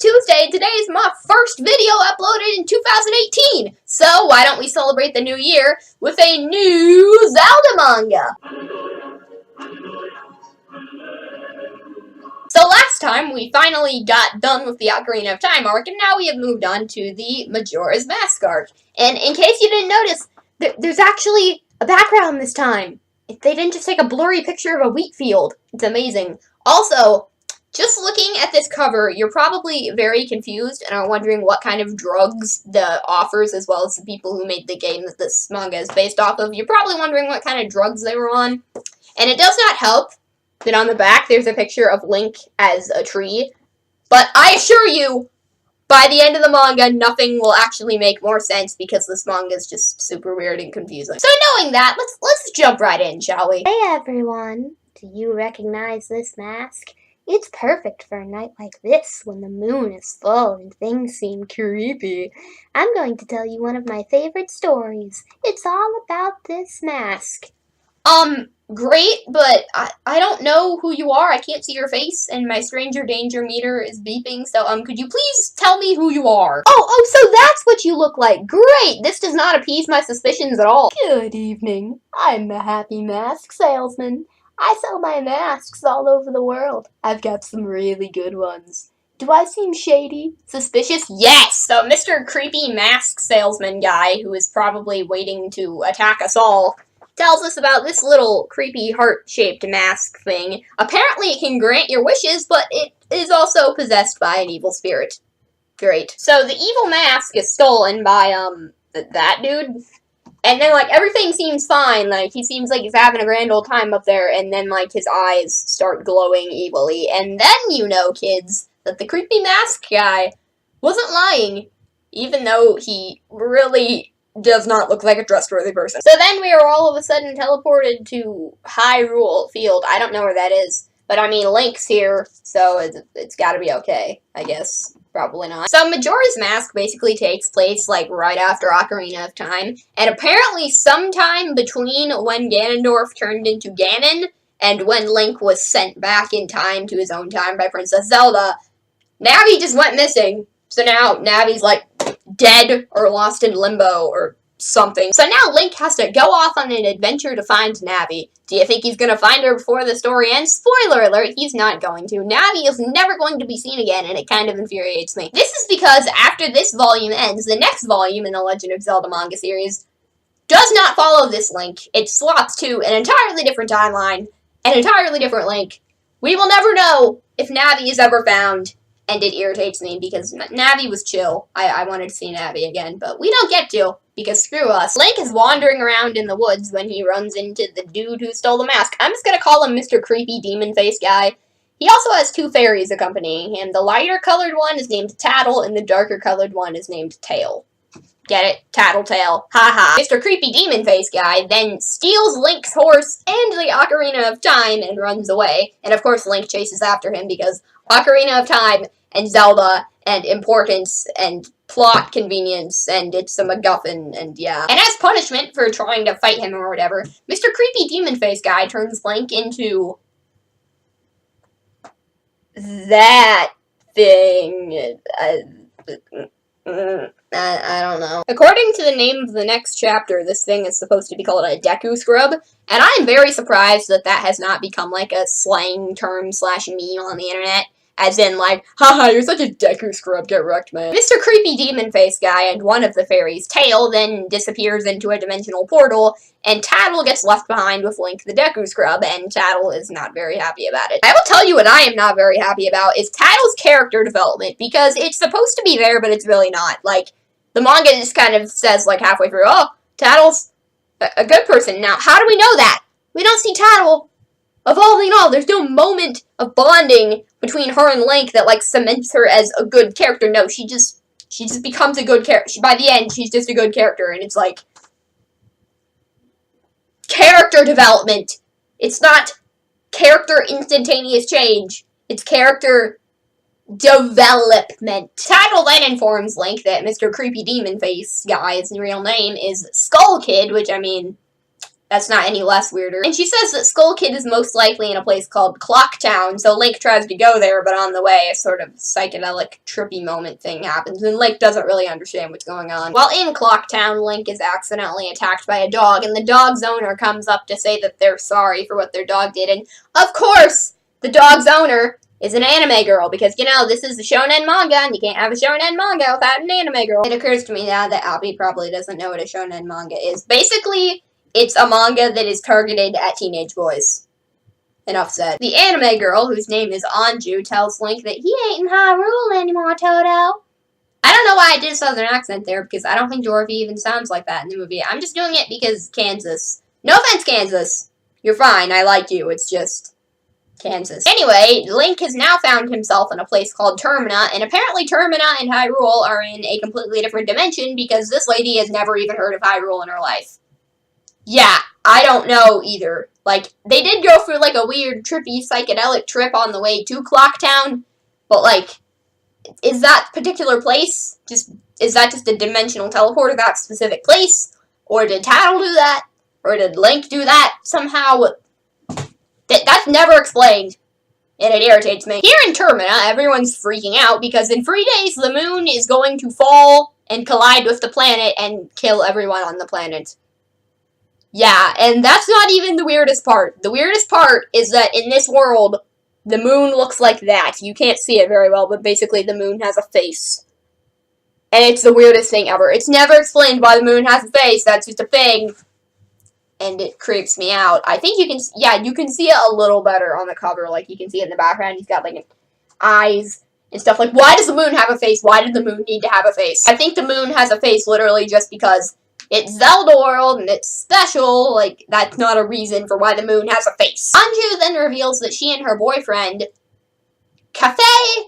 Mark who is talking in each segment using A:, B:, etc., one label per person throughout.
A: Tuesday, and today is my first video uploaded in 2018. So why don't we celebrate the new year with a new Zelda manga? So last time, we finally got done with the Ocarina of Time arc, and now we have moved on to the Majora's Mask arc. And in case you didn't notice, there's actually a background this time. They didn't just take a blurry picture of a wheat field. It's amazing. Also, just looking at this cover, you're probably very confused and are wondering what kind of drugs the authors, as well as the people who made the game that this manga is based off of, you're probably wondering what kind of drugs they were on. And it does not help that on the back there's a picture of Link as a tree. But I assure you, by the end of the manga, nothing will actually make more sense because this manga is just super weird and confusing. So knowing that, let's jump right in, shall we?
B: Hey everyone, do you recognize this mask? It's perfect for a night like this when the moon is full and things seem creepy. I'm going to tell you one of my favorite stories. It's all about this mask.
A: Great, but I don't know who you are. I can't see your face, and my stranger danger meter is beeping, so, could you please tell me who you are? Oh, so that's what you look like. Great! This does not appease my suspicions at all.
B: Good evening. I'm the Happy Mask Salesman. I sell my masks all over the world. I've got some really good ones. Do I seem shady?
A: Suspicious? Yes! So Mr. Creepy Mask Salesman guy, who is probably waiting to attack us all, tells us about this little creepy heart-shaped mask thing. Apparently it can grant your wishes, but it is also possessed by an evil spirit. Great. So the evil mask is stolen by, that dude. And then, like, everything seems fine. Like, he seems like he's having a grand old time up there, and then, like, his eyes start glowing evilly. And then you know, kids, that the creepy mask guy wasn't lying, even though he really does not look like a trustworthy person. So then we are all of a sudden teleported to Hyrule Field. I don't know where that is, but I mean, Link's here, so it's gotta be okay, I guess. Probably not. So Majora's Mask basically takes place, like, right after Ocarina of Time, and apparently sometime between when Ganondorf turned into Ganon and when Link was sent back in time to his own time by Princess Zelda, Navi just went missing. So now Navi's, like, dead or lost in limbo or something. So now Link has to go off on an adventure to find Navi. Do you think he's gonna find her before the story ends? Spoiler alert, he's not going to. Navi is never going to be seen again, and it kind of infuriates me. This is because after this volume ends, the next volume in the Legend of Zelda manga series does not follow this Link. It swaps to an entirely different timeline, an entirely different Link. We will never know if Navi is ever found, and it irritates me because Navi was chill. I wanted to see Navi again, but we don't get to, because screw us. Link is wandering around in the woods when he runs into the dude who stole the mask. I'm just gonna call him Mr. Creepy Demon Face Guy. He also has two fairies accompanying him. The lighter colored one is named Tattle, and the darker colored one is named Tail. Get it? Tattletale. Haha. Mr. Creepy Demon Face Guy then steals Link's horse and the Ocarina of Time and runs away. And of course Link chases after him because Ocarina of Time and Zelda and importance and plot convenience, and it's a MacGuffin, and yeah. And as punishment for trying to fight him or whatever, Mr. Creepy Demon Face Guy turns Link into that thing. I don't know. According to the name of the next chapter, this thing is supposed to be called a Deku Scrub, and I am very surprised that that has not become like a slang term / meme on the internet. As in, like, haha, you're such a Deku Scrub, get wrecked, man. Mr. Creepy Demon Face Guy and one of the fairies, Tail, then disappears into a dimensional portal, and Tattle gets left behind with Link the Deku Scrub, and Tattle is not very happy about it. I will tell you what I am not very happy about is Tattle's character development, because it's supposed to be there, but it's really not. Like, the manga just kind of says, like, halfway through, oh, Tattle's a good person. Now, how do we know that? We don't see Tattle evolving at all. There's no moment of bonding between her and Link that, like, cements her as a good character. No, she just becomes a good character. By the end, she's just a good character, and it's like character development. It's not character instantaneous change. It's character development. Tattle then informs Link that Mr. Creepy Demon Face Guy's real name is Skull Kid, which, I mean, That's not any less weirder. And she says that Skull Kid is most likely in a place called Clock Town, so Link tries to go there, but on the way, a sort of psychedelic, trippy moment thing happens, and Link doesn't really understand what's going on. While in Clock Town, Link is accidentally attacked by a dog, and the dog's owner comes up to say that they're sorry for what their dog did, and of course, the dog's owner is an anime girl, because, you know, this is a shonen manga, and you can't have a shonen manga without an anime girl. It occurs to me now that Abby probably doesn't know what a shonen manga is. Basically, it's a manga that is targeted at teenage boys. Enough said. The anime girl, whose name is Anju, tells Link that he ain't in Hyrule anymore, Toto. I don't know why I did a southern accent there, because I don't think Dorothy even sounds like that in the movie. I'm just doing it because Kansas. No offense, Kansas. You're fine, I like you, it's just Kansas. Anyway, Link has now found himself in a place called Termina, and apparently Termina and Hyrule are in a completely different dimension, because this lady has never even heard of Hyrule in her life. Yeah, I don't know either. Like, they did go through, like, a weird, trippy, psychedelic trip on the way to Clock Town, but, like, is that particular place is that just a dimensional teleport to that specific place? Or did Tattle do that? Or did Link do that somehow? That's never explained, and it irritates me. Here in Termina, everyone's freaking out because in 3 days the moon is going to fall and collide with the planet and kill everyone on the planet. Yeah, and that's not even the weirdest part. The weirdest part is that in this world, the moon looks like that. You can't see it very well, but basically the moon has a face. And it's the weirdest thing ever. It's never explained why the moon has a face. That's just a thing. And it creeps me out. I think you can, yeah, you can see it a little better on the cover. Like, you can see it in the background. He's got, like, eyes and stuff. Like, why does the moon have a face? Why did the moon need to have a face? I think the moon has a face literally just because it's Zelda World, and it's special. Like, that's not a reason for why the moon has a face. Anju then reveals that she and her boyfriend, Kofefe,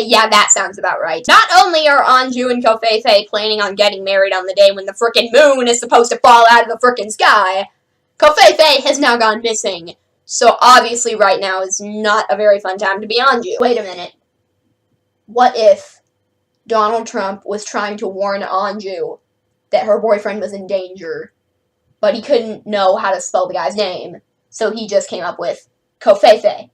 A: yeah, that sounds about right. Not only are Anju and Kofefe planning on getting married on the day when the frickin' moon is supposed to fall out of the frickin' sky, Kofefe has now gone missing. So obviously right now is not a very fun time to be Anju. Wait a minute. What if Donald Trump was trying to warn Anju that her boyfriend was in danger, but he couldn't know how to spell the guy's name, so he just came up with Kofefe?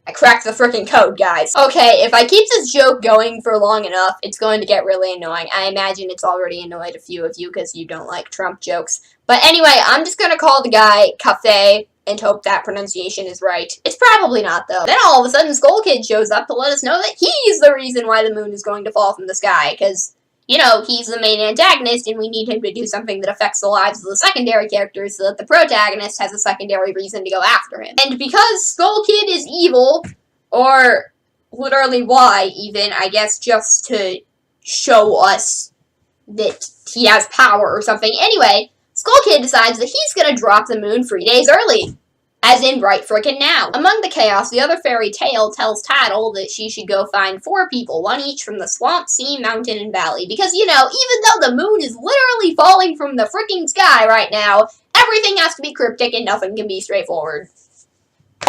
A: I cracked the freaking code, guys. Okay, if I keep this joke going for long enough, it's going to get really annoying. I imagine it's already annoyed a few of you because you don't like Trump jokes. But anyway, I'm just going to call the guy Cafe and hope that pronunciation is right. It's probably not, though. Then all of a sudden, Skull Kid shows up to let us know that he's the reason why the moon is going to fall from the sky, because, you know, he's the main antagonist, and we need him to do something that affects the lives of the secondary characters so that the protagonist has a secondary reason to go after him. And because Skull Kid is evil, or literally why, even, I guess just to show us that he has power or something. Anyway, Skull Kid decides that he's gonna drop the moon 3 days early. As in right frickin' now. Among the chaos, the other fairy Tail tells Tattle that she should go find 4 people, one each from the swamp, sea, mountain, and valley. Because, you know, even though the moon is literally falling from the frickin' sky right now, everything has to be cryptic and nothing can be straightforward.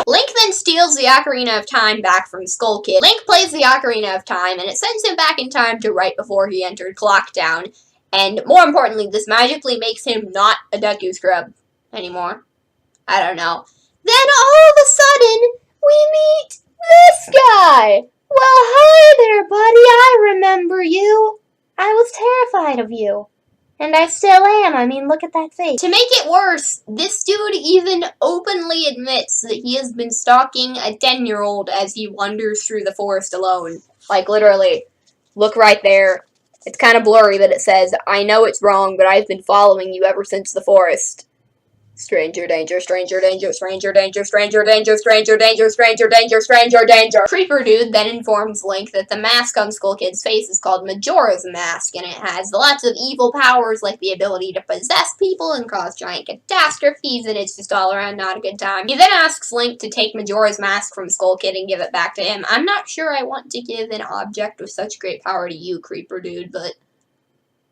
A: Link then steals the Ocarina of Time back from Skull Kid. Link plays the Ocarina of Time, and it sends him back in time to right before he entered Clock Town. And more importantly, this magically makes him not a Deku Scrub anymore. I don't know. Then all of a sudden, we meet this guy. Well, hi there, buddy. I remember you. I was terrified of you. And I still am. I mean, look at that face. To make it worse, this dude even openly admits that he has been stalking a 10-year-old as he wanders through the forest alone. Like, literally. Look right there. It's kind of blurry, but it says, I know it's wrong, but I've been following you ever since the forest. Stranger danger, stranger danger, stranger danger, stranger danger, stranger danger, stranger danger, stranger danger. Creeper Dude then informs Link that the mask on Skull Kid's face is called Majora's Mask, and it has lots of evil powers like the ability to possess people and cause giant catastrophes, and it's just all around not a good time. He then asks Link to take Majora's Mask from Skull Kid and give it back to him. I'm not sure I want to give an object with such great power to you, Creeper Dude, but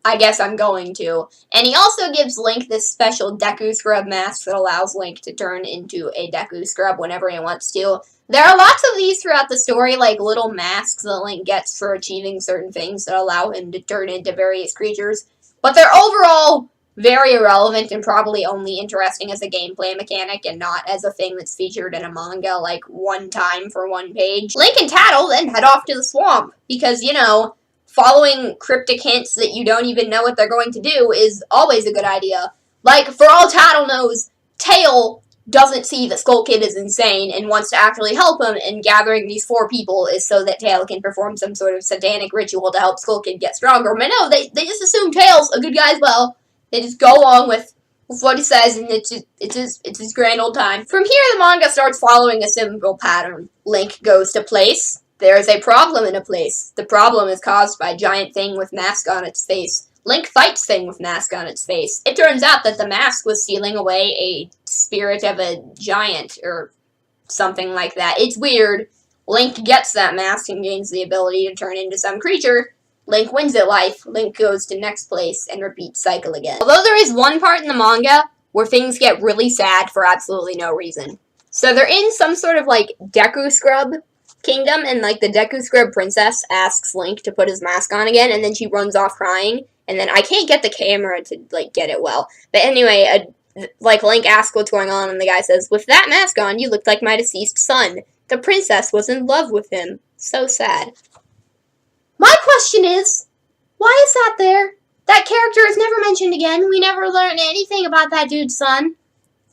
A: I guess I'm going to. And he also gives Link this special Deku Scrub mask that allows Link to turn into a Deku Scrub whenever he wants to. There are lots of these throughout the story, like little masks that Link gets for achieving certain things that allow him to turn into various creatures. But they're overall very irrelevant and probably only interesting as a gameplay mechanic and not as a thing that's featured in a manga like one time for one page. Link and Tattle then head off to the swamp because, you know, following cryptic hints that you don't even know what they're going to do is always a good idea. Like, for all Tattle knows, Tail doesn't see that Skull Kid is insane and wants to actually help him, and gathering these 4 people is so that Tail can perform some sort of satanic ritual to help Skull Kid get stronger. But no, they just assume Tail's a good guy as well. They just go along with what he says, and it's his grand old time. From here, the manga starts following a simple pattern. Link goes to place. There's a problem in a place. The problem is caused by a giant thing with mask on its face. Link fights thing with mask on its face. It turns out that the mask was stealing away a spirit of a giant, or something like that. It's weird. Link gets that mask and gains the ability to turn into some creature. Link wins at life. Link goes to next place and repeats cycle again. Although there is one part in the manga where things get really sad for absolutely no reason. So they're in some sort of, like, Deku Scrub kingdom, and, like, the Deku Scrub princess asks Link to put his mask on again, and then she runs off crying, and then I can't get the camera to, like, get it well. But anyway, like, Link asks what's going on, and the guy says, "With that mask on, you look like my deceased son. The princess was in love with him. So sad." My question is, why is that there? That character is never mentioned again. We never learn anything about that dude's son.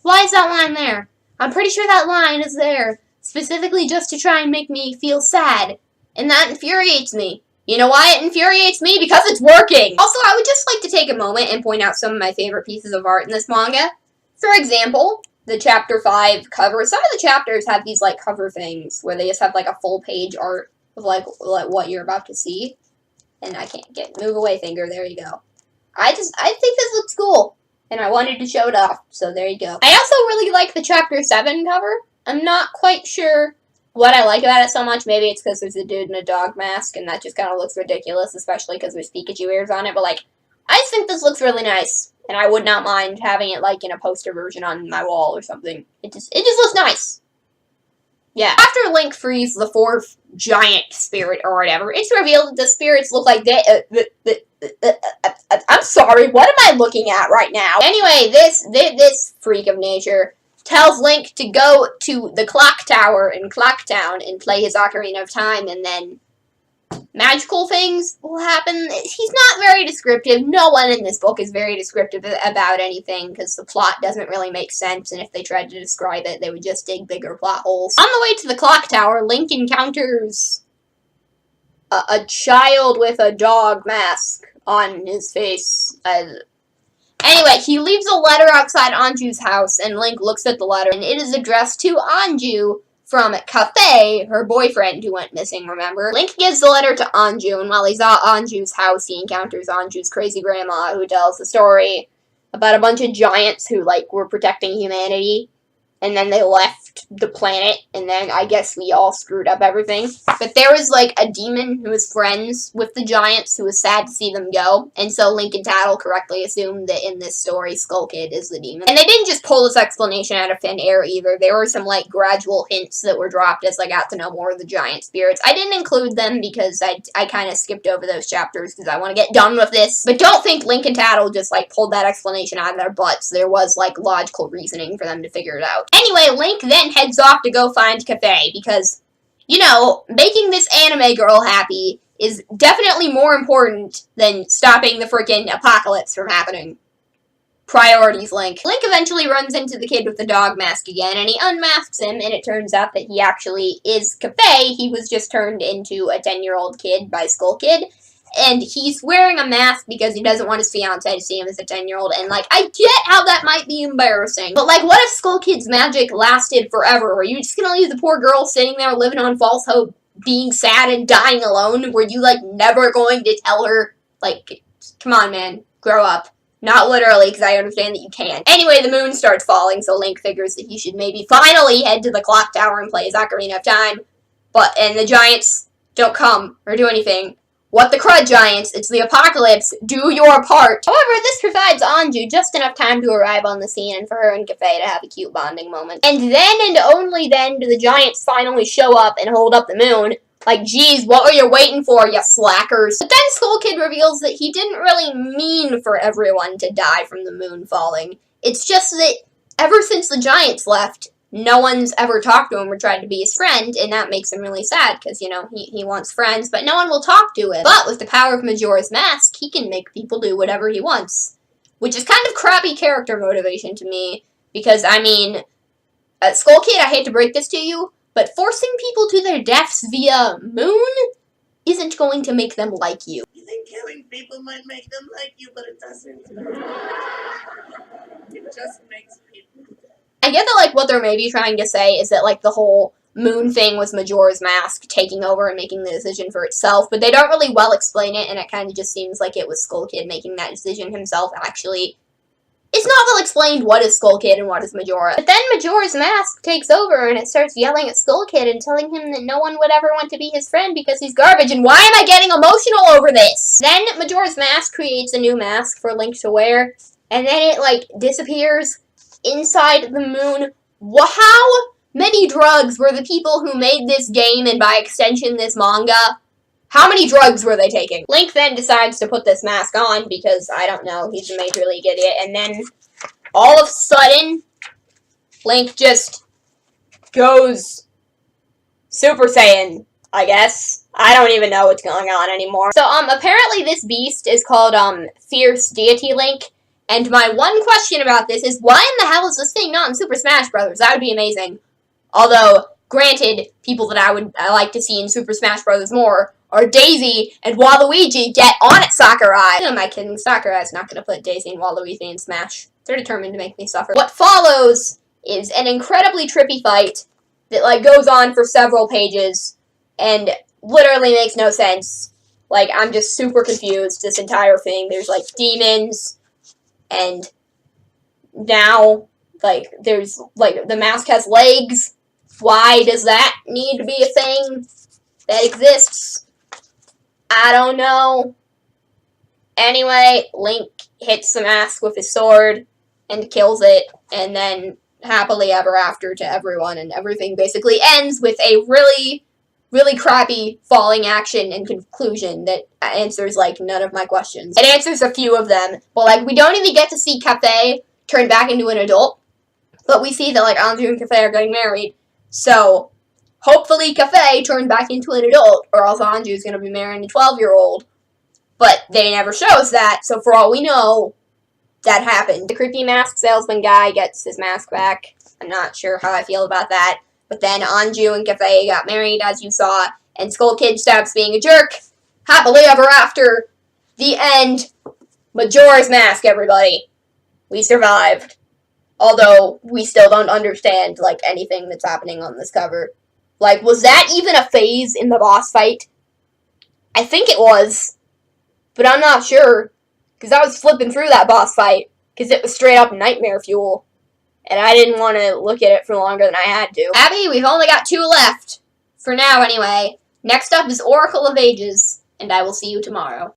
A: Why is that line there? I'm pretty sure that line is there specifically just to try and make me feel sad. And that infuriates me. You know why it infuriates me? Because it's working! Also, I would just like to take a moment and point out some of my favorite pieces of art in this manga. For example, the Chapter 5 cover. Some of the chapters have these, like, cover things where they just have, like, a full page art of, like what you're about to see. And I can't move away, finger, there you go. I think this looks cool. And I wanted to show it off, so there you go. I also really like the Chapter 7 cover. I'm not quite sure what I like about it so much. Maybe it's because there's a dude in a dog mask, and that just kind of looks ridiculous, especially because there's Pikachu ears on it. But, like, I just think this looks really nice, and I would not mind having it, like, in a poster version on my wall or something. It just looks nice. Yeah. After Link frees the 4th giant spirit or whatever, it's revealed that the spirits look like I'm sorry, what am I looking at right now? Anyway, this freak of nature tells Link to go to the clock tower in Clock Town and play his Ocarina of Time, and then magical things will happen. He's not very descriptive. No one in this book is very descriptive about anything because the plot doesn't really make sense, and if they tried to describe it, they would just dig bigger plot holes. On the way to the clock tower, Link encounters a child with a dog mask on his face. Anyway, he leaves a letter outside Anju's house, and Link looks at the letter, and it is addressed to Anju from Cafe, her boyfriend who went missing, remember? Link gives the letter to Anju, and while he's at Anju's house, he encounters Anju's crazy grandma, who tells the story about a bunch of giants who, like, were protecting humanity, and then they left the planet, and then I guess we all screwed up everything. But there was, like, a demon who was friends with the giants who was sad to see them go, and so Link and Tattle correctly assumed that in this story, Skull Kid is the demon. And they didn't just pull this explanation out of thin air either. There were some, like, gradual hints that were dropped as I got to know more of the giant spirits. I didn't include them because I kind of skipped over those chapters because I want to get done with this. But don't think Link and Tattle just, like, pulled that explanation out of their butts. There was, like, logical reasoning for them to figure it out. Anyway, Link then heads off to go find Cafe because, you know, making this anime girl happy is definitely more important than stopping the frickin' apocalypse from happening. Priorities, Link. Link eventually runs into the kid with the dog mask again, and he unmasks him, and it turns out that he actually is Cafe. He was just turned into a 10-year-old kid by Skull Kid. And he's wearing a mask because he doesn't want his fiancé to see him as a 10-year-old. And, like, I get how that might be embarrassing. But, like, what if Skull Kid's magic lasted forever? Are you just gonna leave the poor girl sitting there living on false hope, being sad and dying alone? Were you, like, never going to tell her? Like, come on, man. Grow up. Not literally, because I understand that you can't. Anyway, the moon starts falling, so Link figures that he should maybe finally head to the clock tower and play his Ocarina of Time. And the giants don't come or do anything. What the crud, giants? It's the apocalypse. Do your part. However, this provides Anju just enough time to arrive on the scene and for her and Cafe to have a cute bonding moment. And then and only then do the giants finally show up and hold up the moon. Like, geez, what were you waiting for, you slackers? But then Skull Kid reveals that he didn't really mean for everyone to die from the moon falling. It's just that ever since the Giants left, no one's ever talked to him or tried to be his friend, and that makes him really sad, because, you know, he wants friends, but no one will talk to him. But with the power of Majora's Mask, he can make people do whatever he wants. Which is kind of crappy character motivation to me, because, I mean, Skull Kid, I hate to break this to you, but forcing people to their deaths via moon isn't going to make them like you.
C: You think killing people might make them like you, but it doesn't. It just makes people.
A: I get that, like, what they're maybe trying to say is that, like, the whole moon thing was Majora's Mask taking over and making the decision for itself, but they don't really well explain it, and it kind of just seems like it was Skull Kid making that decision himself. Actually, it's not well explained what is Skull Kid and what is Majora. But then Majora's Mask takes over, and it starts yelling at Skull Kid and telling him that no one would ever want to be his friend because he's garbage, and why am I getting emotional over this? Then Majora's Mask creates a new mask for Link to wear, and then it, like, disappears inside the moon. How many drugs were the people who made this game, and by extension this manga, how many drugs were they taking? Link then decides to put this mask on because, I don't know, he's a Major League idiot, and then all of a sudden, Link just goes Super Saiyan, I guess. I don't even know what's going on anymore. So, apparently this beast is called, Fierce Deity Link. And my one question about this is, why in the hell is this thing not in Super Smash Bros? That would be amazing. Although, granted, people that I like to see in Super Smash Bros. More are Daisy and Waluigi. Get on it, Sakurai! Who am I kidding? Sakurai's not going to put Daisy and Waluigi in Smash. They're determined to make me suffer. What follows is an incredibly trippy fight that, like, goes on for several pages and literally makes no sense. Like, I'm just super confused, this entire thing. There's, like, demons. And now, like, there's, like, the mask has legs. Why does that need to be a thing that exists? I don't know. Anyway, Link hits the mask with his sword and kills it, and then happily ever after to everyone, and everything basically ends with a really, really crappy falling action and conclusion that answers, like, none of my questions. It answers a few of them, but, like, we don't even get to see Cafe turn back into an adult, but we see that, like, Anju and Cafe are getting married, so hopefully Cafe turned back into an adult, or else Anju's gonna be marrying a 12-year-old, but they never show us that, so for all we know, that happened. The creepy mask salesman guy gets his mask back. I'm not sure how I feel about that. But then Anju and Cafe got married, as you saw, and Skull Kid stops being a jerk. Happily ever after. The end. Majora's Mask, everybody. We survived. Although, we still don't understand, like, anything that's happening on this cover. Like, was that even a phase in the boss fight? I think it was. But I'm not sure. Because I was flipping through that boss fight. Because it was straight up nightmare fuel. And I didn't want to look at it for longer than I had to. Abby, we've only got 2 left. For now, anyway. Next up is Oracle of Ages, and I will see you tomorrow.